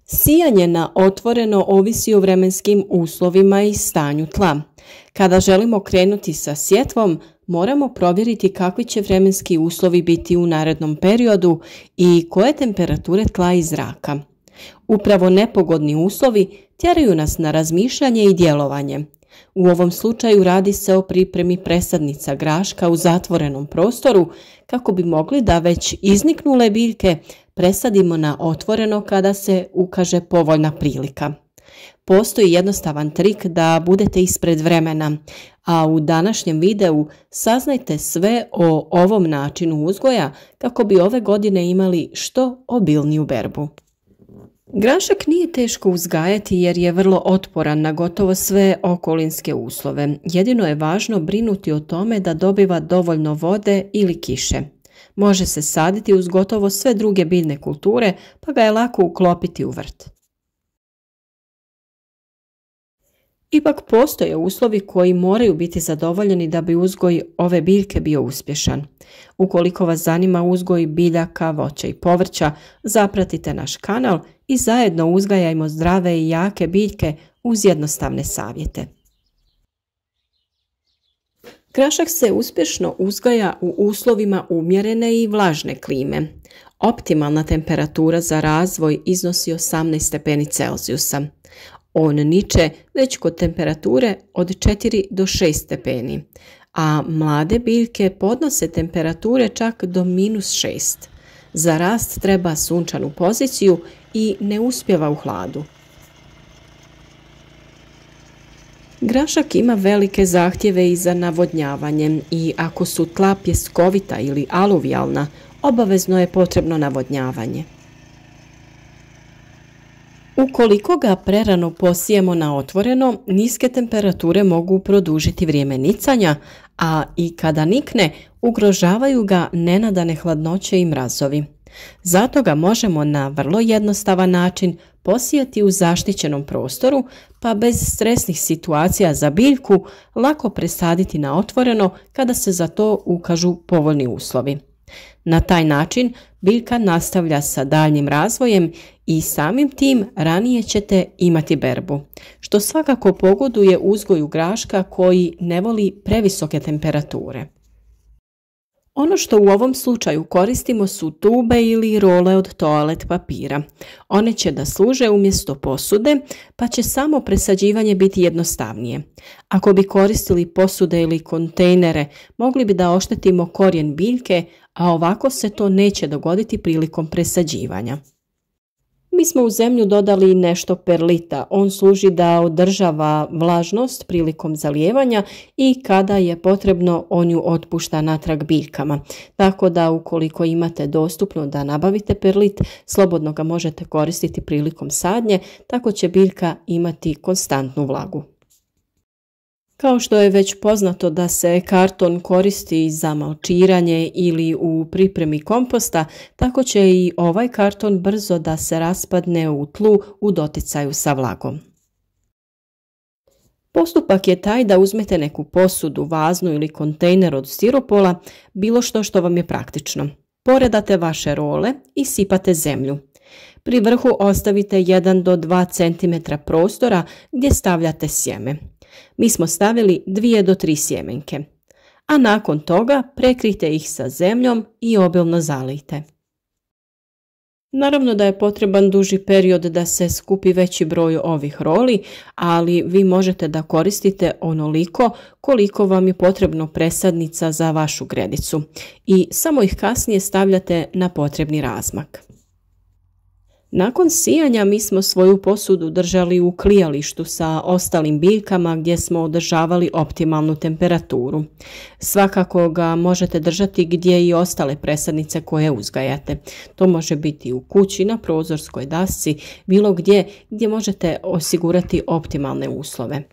Sijanje na otvoreno ovisi o vremenskim uslovima i stanju tla. Kada želimo krenuti sa sjetvom, moramo provjeriti kakvi će vremenski uslovi biti u narednom periodu i koje temperature tla i zraka. Upravo nepogodni uslovi tjeraju nas na razmišljanje i djelovanje. U ovom slučaju radi se o pripremi presadnica graška u zatvorenom prostoru kako bi mogli da već izniknule biljke presadimo na otvoreno kada se ukaže povoljna prilika. Postoji jednostavan trik da budete ispred vremena, a u današnjem videu saznajte sve o ovom načinu uzgoja kako bi ove godine imali što obilniju berbu. Grašak nije teško uzgajati jer je vrlo otporan na gotovo sve okolinske uslove. Jedino je važno brinuti o tome da dobiva dovoljno vode ili kiše. Može se saditi uz gotovo sve druge biljne kulture, pa ga je lako uklopiti u vrt. Ipak postoje uslovi koji moraju biti zadovoljeni da bi uzgoj ove biljke bio uspješan. Ukoliko vas zanima uzgoj biljaka, voća i povrća, zapratite naš kanal i zajedno uzgajajmo zdrave i jake biljke uz jednostavne savjete. Grašak se uspješno uzgaja u uslovima umjerene i vlažne klime. Optimalna temperatura za razvoj iznosi 18 stepeni Celzijusa. On niče već kod temperature od 4 do 6 stepeni, a mlade biljke podnose temperature čak do -6. Za rast treba sunčanu poziciju i ne uspijeva u hladu. Grašak ima velike zahtjeve i za navodnjavanje i ako su tla pjeskovita ili aluvijalna, obavezno je potrebno navodnjavanje. Ukoliko ga prerano posijemo na otvoreno, niske temperature mogu produžiti vrijeme nicanja, a i kada nikne, ugrožavaju ga nenadane hladnoće i mrazovi. Zato ga možemo na vrlo jednostavan način posijati u zaštićenom prostoru, pa bez stresnih situacija za biljku lako presaditi na otvoreno kada se za to ukažu povoljni uslovi. Na taj način biljka nastavlja sa daljnjim razvojem i samim tim ranije ćete imati berbu, što svakako pogoduje uzgoju graška koji ne voli previsoke temperature. Ono što u ovom slučaju koristimo su tube ili role od toalet papira. One će da služe umjesto posude, pa će samo presađivanje biti jednostavnije. Ako bi koristili posude ili kontejnere, mogli bi da oštetimo korijen biljke, a ovako se to neće dogoditi prilikom presađivanja. Mi smo u zemlju dodali nešto perlita. On služi da održava vlažnost prilikom zalijevanja i kada je potrebno on ju otpušta natrag biljkama. Tako da ukoliko imate dostupno da nabavite perlit, slobodno ga možete koristiti prilikom sadnje, tako će biljka imati konstantnu vlagu. Kao što je već poznato da se karton koristi za malčiranje ili u pripremi komposta, tako će i ovaj karton brzo da se raspadne u tlu u doticaju sa vlagom. Postupak je taj da uzmete neku posudu, vaznu ili kontejner od stiropola, bilo što vam je praktično. Poredate vaše role i sipate zemlju. Pri vrhu ostavite 1 do 2 cm prostora gdje stavljate sjeme. Mi smo stavili 2 do 3 sjemenke, a nakon toga prekrijte ih sa zemljom i obilno zalijte. Naravno da je potreban duži period da se skupi veći broj ovih roli, ali vi možete da koristite onoliko koliko vam je potrebno presadnica za vašu gredicu i samo ih kasnije stavljate na potrebni razmak. Nakon sijanja mi smo svoju posudu držali u klijalištu sa ostalim biljkama gdje smo održavali optimalnu temperaturu. Svakako ga možete držati gdje i ostale presadnice koje uzgajate. To može biti u kući, na prozorskoj dasci, bilo gdje možete osigurati optimalne uslove.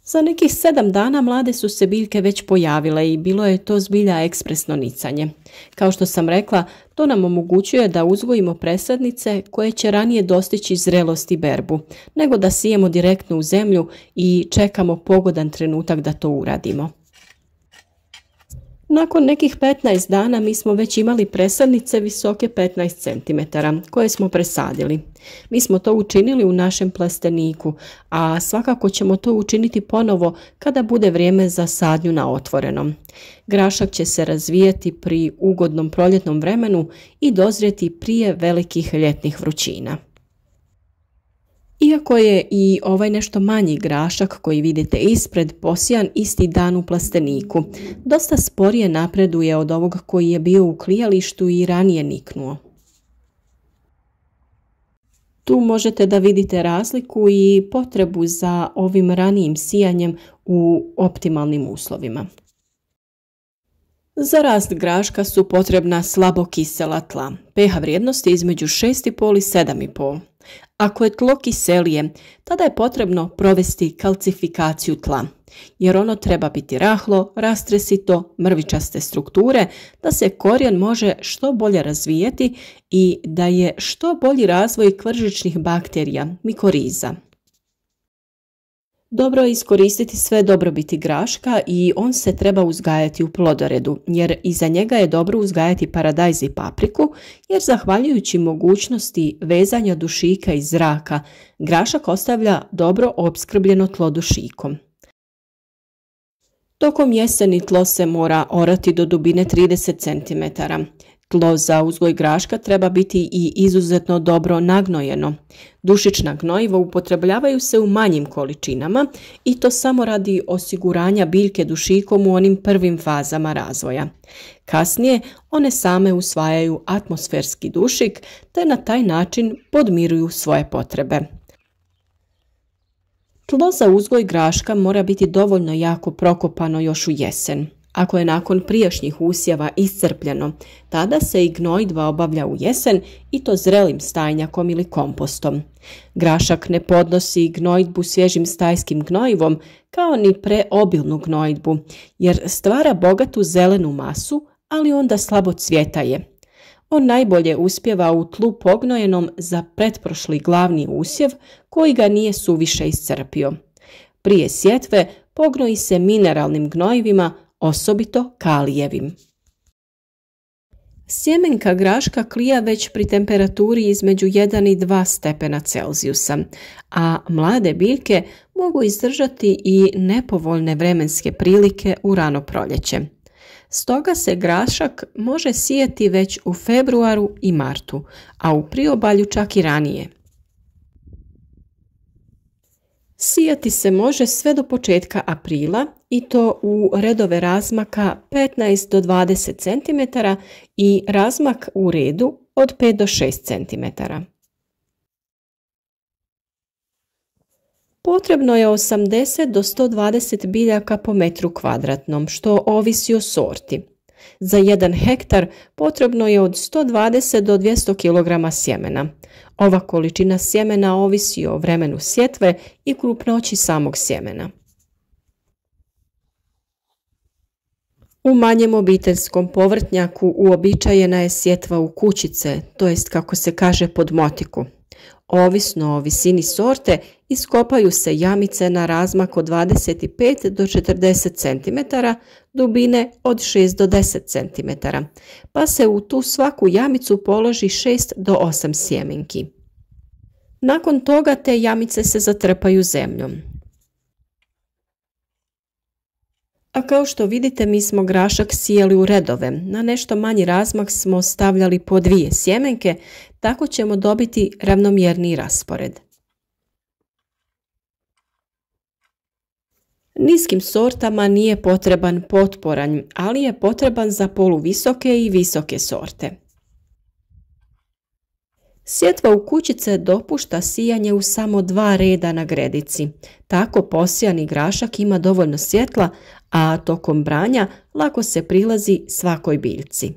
Za nekih 7 dana mlade su se biljke već pojavile i bilo je to zbilja ekspresno nicanje. Kao što sam rekla, to nam omogućuje da uzgojimo presadnice koje će ranije dostići zrelost i berbu, nego da sijemo direktno u zemlju i čekamo pogodan trenutak da to uradimo. Nakon nekih 15 dana mi smo već imali presadnice visoke 15 cm koje smo presadili. Mi smo to učinili u našem plasteniku, a svakako ćemo to učiniti ponovo kada bude vrijeme za sadnju na otvorenom. Grašak će se razvijati pri ugodnom proljetnom vremenu i dozrijeti prije velikih ljetnih vrućina. Iako je i ovaj nešto manji grašak koji vidite ispred posijan isti dan u plasteniku, dosta sporije napreduje od ovog koji je bio u klijalištu i ranije niknuo. Tu možete da vidite razliku i potrebu za ovim ranijim sijanjem u optimalnim uslovima. Za rast graška su potrebna slabo kisela tla, pH vrijednosti između 6,5 i 7,5. Ako je tlo kiselije, tada je potrebno provesti kalcifikaciju tla, jer ono treba biti rahlo, rastresito, mrvičaste strukture, da se korijen može što bolje razvijeti i da je što bolji razvoj kvržičnih bakterija, mikoriza. Dobro je iskoristiti sve dobrobiti graška i on se treba uzgajati u plodoredu, jer iza njega je dobro uzgajati paradajz i papriku, jer zahvaljujući mogućnosti vezanja dušika iz zraka, grašak ostavlja dobro opskrbljeno tlo dušikom. Tokom jeseni tlo se mora orati do dubine 30 cm. Tlo za uzgoj graška treba biti i izuzetno dobro nagnojeno. Dušična gnojiva upotrebljavaju se u manjim količinama i to samo radi osiguranja biljke dušikom u onim prvim fazama razvoja. Kasnije one same usvajaju atmosferski dušik te na taj način podmiruju svoje potrebe. Tlo za uzgoj graška mora biti dovoljno jako prokopano još u jesen. Ako je nakon prijašnjih usjeva iscrpljeno, tada se i gnojidba obavlja u jesen i to zrelim stajnjakom ili kompostom. Grašak ne podnosi gnojidbu svježim stajskim gnojivom kao ni preobilnu gnojidbu, jer stvara bogatu zelenu masu, ali onda slabo cvjetaje. On najbolje uspijeva u tlu pognojenom za pretprošli glavni usjev koji ga nije suviše iscrpio. Prije sjetve pognoji se mineralnim gnojivima, osobito kalijevim. Sjemenka graška klija već pri temperaturi između 1 i 2 stepena Celzijusa, a mlade biljke mogu izdržati i nepovoljne vremenske prilike u rano proljeće. Stoga se grašak može sijati već u februaru i martu, a u priobalju čak i ranije. Sijati se može sve do početka aprila i to u redove razmaka 15 do 20 cm i razmak u redu od 5 do 6 cm. Potrebno je 80 do 120 biljaka po metru kvadratnom, što ovisi o sorti. Za 1 hektar potrebno je od 120 do 200 kg sjemena. Ova količina sjemena ovisi o vremenu sjetve i krupnoći samog sjemena. U manjem obiteljskom povrtnjaku uobičajena je sjetva u kućice, to jest kako se kaže pod motiku. Ovisno o visini sorte iskopaju se jamice na razmak od 25 do 40 cm, dubine od 6 do 10 cm, pa se u tu svaku jamicu položi 6 do 8 sjemenki. Nakon toga te jamice se zatrpaju zemljom. A kao što vidite, mi smo grašak sijali u redove. Na nešto manji razmak smo stavljali po 2 sjemenke, tako ćemo dobiti ravnomjerniji raspored. Niskim sortama nije potreban potporanj, ali je potreban za poluvisoke i visoke sorte. Sjetva u kućice dopušta sijanje u samo 2 reda na gredici. Tako posijani grašak ima dovoljno svjetla, a tokom branja lako se prilazi svakoj biljci.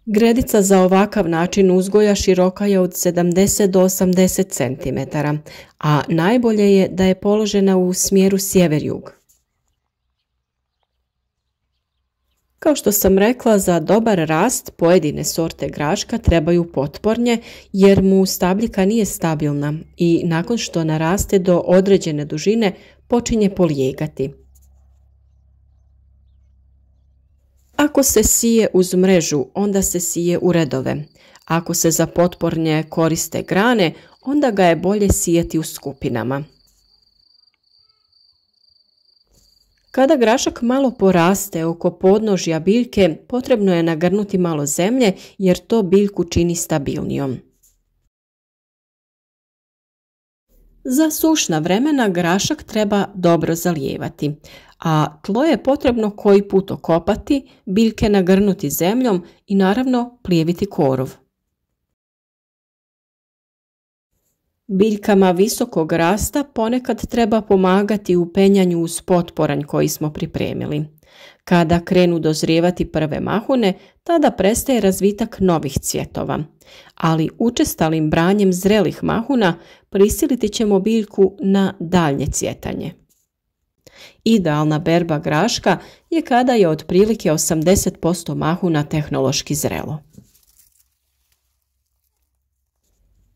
Gredica za ovakav način uzgoja široka je od 70 do 80 cm, a najbolje je da je položena u smjeru sjever-jug. Kao što sam rekla, za dobar rast pojedine sorte graška trebaju potpornje jer mu stabljika nije stabilna i nakon što naraste do određene dužine počinje polijegati. Ako se sije uz mrežu, onda se sije u redove. Ako se za potpornje koriste grane, onda ga je bolje sijeti u skupinama. Kada grašak malo poraste oko podnožja biljke, potrebno je nagrnuti malo zemlje jer to biljku čini stabilnijom. Za sušna vremena grašak treba dobro zalijevati, a tlo je potrebno koji put okopati, biljke nagrnuti zemljom i naravno plijeviti korov. Biljkama visokog rasta ponekad treba pomagati u penjanju uz potporanj koji smo pripremili. Kada krenu dozrijevati prve mahune, tada prestaje razvitak novih cvjetova, ali učestalim branjem zrelih mahuna prisiliti ćemo biljku na daljnje cvjetanje. Idealna berba graška je kada je otprilike 80% mahuna tehnološki zrelo.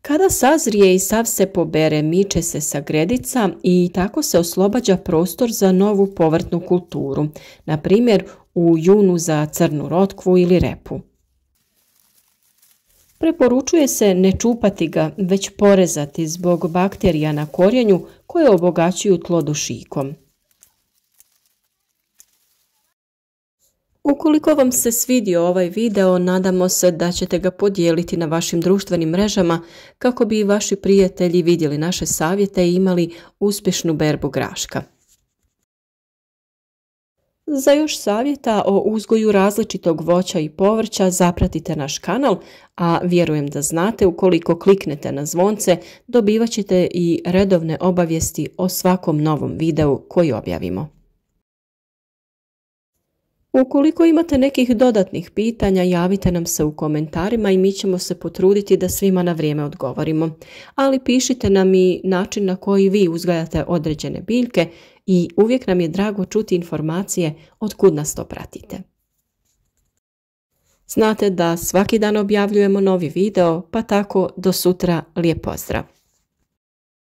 Kada sazrije i sav se pobere, miče se sa gredica i tako se oslobađa prostor za novu povrtnu kulturu, na primjer u junu za crnu rotkvu ili repu. Preporučuje se ne čupati ga, već porezati zbog bakterija na korijenju koje obogaćuju tlo dušikom. Ukoliko vam se svidio ovaj video, nadamo se da ćete ga podijeliti na vašim društvenim mrežama kako bi i vaši prijatelji vidjeli naše savjete i imali uspješnu berbu graška. Za još savjeta o uzgoju različitog voća i povrća zapratite naš kanal, a vjerujem da znate ukoliko kliknete na zvonce dobivat ćete i redovne obavijesti o svakom novom videu koji objavimo. Ukoliko imate nekih dodatnih pitanja, javite nam se u komentarima i mi ćemo se potruditi da svima na vrijeme odgovorimo. Ali pišite nam i način na koji vi uzgajate određene biljke i uvijek nam je drago čuti informacije od kud nas to pratite. Znate da svaki dan objavljujemo novi video, pa tako do sutra lijep pozdrav!